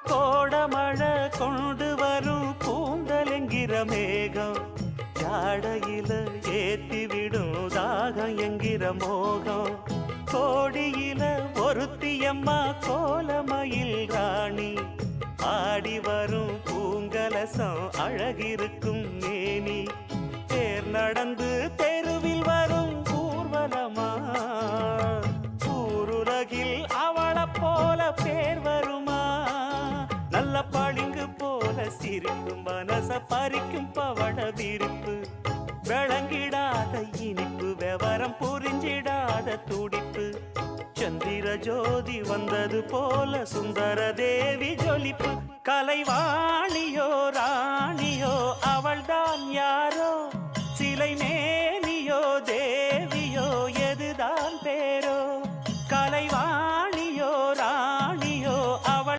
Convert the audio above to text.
கோடமழை கொண்டு வரும் கூந்தலெங்கிற மேகம் ஜாடையில ஏத்தி விடும் தாகம் என்கிற மோகம் கோடியில ஒருத்தியம்மா கோலமயில் ராணி ஆடி வரும் பூங்கலசம் அழகிருக்கும் மேனி தேர் நடந்து தெருவில் வரும் ஊர்வலமா ஊருலகில் அவளை போல பேர் வருமா நல்ல பளிங்கு போல சிரிக்கும் மனச பறிக்கும் பவள விரிப்பு விளங்கிடாத இனிப்பு விவரம் புரிஞ்சிடாத துடிப்பு சந்திர ஜோதி வந்தது போல சுந்தர தேவி ஜொலிப்பு கலைவாணியோ ராணியோ அவள்தான் யாரோ சிலை மே